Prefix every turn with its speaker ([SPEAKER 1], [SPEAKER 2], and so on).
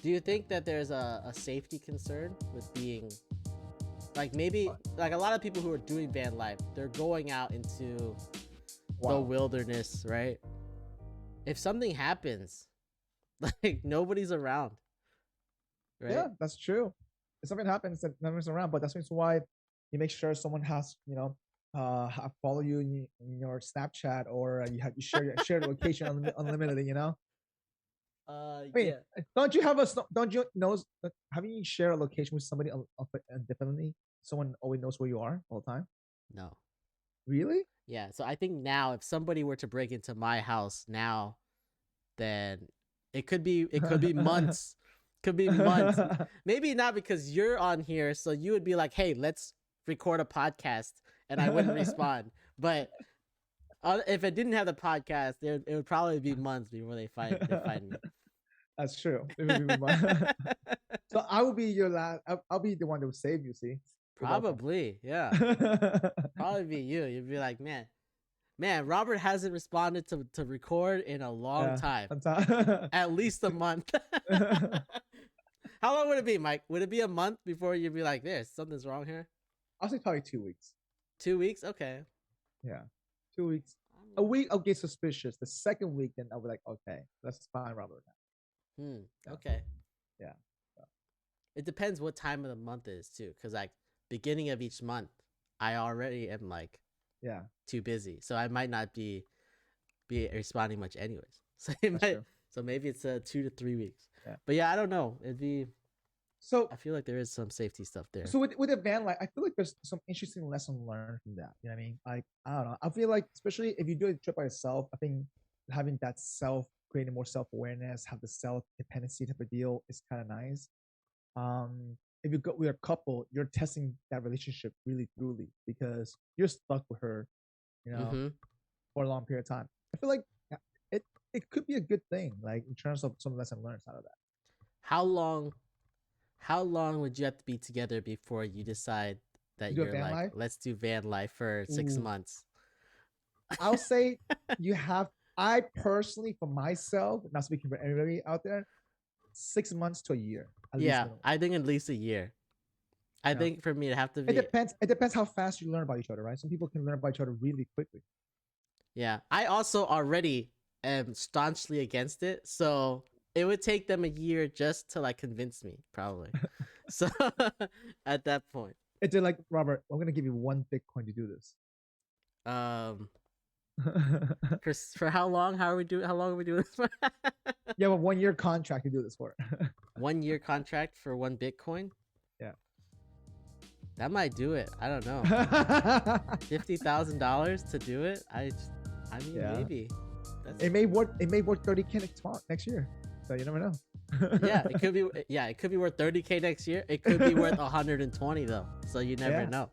[SPEAKER 1] Do you think that there's a safety concern with being like maybe like a lot of people who are doing van life, they're going out into the wilderness, right? If something happens, like nobody's around, right?
[SPEAKER 2] Yeah, that's true. If something happens, that nobody's around, but that's why you make sure someone has, follow you in your Snapchat, or you share the location unlimited. Wait,
[SPEAKER 1] Yeah.
[SPEAKER 2] don't you know? Having you share a location with somebody indefinitely, someone always knows where you are all the time.
[SPEAKER 1] No.
[SPEAKER 2] Really?
[SPEAKER 1] Yeah. So I think now if somebody were to break into my house now, then it could be months. Could be months. Maybe not because you're on here, so you would be like, "Hey, let's record a podcast," and I wouldn't respond. But if it didn't have the podcast, it would probably be months before they find me.
[SPEAKER 2] That's true. So I will be your last. I'll be the one that will save you. See, you're welcome.
[SPEAKER 1] Probably, yeah. Probably be you. You'd be like, man, Robert hasn't responded to record in a long time. At least a month. How long would it be, Mike? Would it be a month before you'd be like, "There's something's wrong here"?
[SPEAKER 2] I'll say probably 2 weeks.
[SPEAKER 1] 2 weeks? Okay.
[SPEAKER 2] Yeah, 2 weeks. A week, I'll get suspicious. The second week, then I'll be like, okay, let's find Robert now.
[SPEAKER 1] Yeah. Okay.
[SPEAKER 2] Yeah.
[SPEAKER 1] It depends what time of the month it is too, because like beginning of each month, I already am like too busy, so I might not be responding much anyways. So so maybe it's 2 to 3 weeks.
[SPEAKER 2] Yeah.
[SPEAKER 1] But yeah, I don't know. It'd be.
[SPEAKER 2] So
[SPEAKER 1] I feel like there is some safety stuff there.
[SPEAKER 2] So with the van life, I feel like there's some interesting lesson learned from that. You know what I mean? Like I don't know. I feel like especially if you do a trip by yourself, I think having that creating more self awareness, have the self dependency type of deal is kind of nice. If you go with a couple, you're testing that relationship really truly because you're stuck with her, for a long period of time. I feel like it could be a good thing, like in terms of some lesson learned out of that.
[SPEAKER 1] How long would you have to be together before you decide that you're like, life? Let's do van life for 6 months?
[SPEAKER 2] I'll say I personally, for myself, not speaking for everybody out there, 6 months to a year.
[SPEAKER 1] Yeah, I think at least a year. I think for me to have to be.
[SPEAKER 2] It depends how fast you learn about each other, right? Some people can learn about each other really quickly.
[SPEAKER 1] Yeah, I also already am staunchly against it, so it would take them a year just to like convince me, probably. So at that point,
[SPEAKER 2] it's like, Robert, I'm gonna give you 1 Bitcoin to do this.
[SPEAKER 1] For how long? How long are we doing this for?
[SPEAKER 2] You have a 1-year contract to do this for.
[SPEAKER 1] 1-year contract for 1 Bitcoin?
[SPEAKER 2] Yeah.
[SPEAKER 1] That might do it. I don't know. $50,000 to do it? I mean, maybe.
[SPEAKER 2] It may worth $30K next year. So you never know.
[SPEAKER 1] It could be worth $30K next year. It could be worth 120 though. So you never know.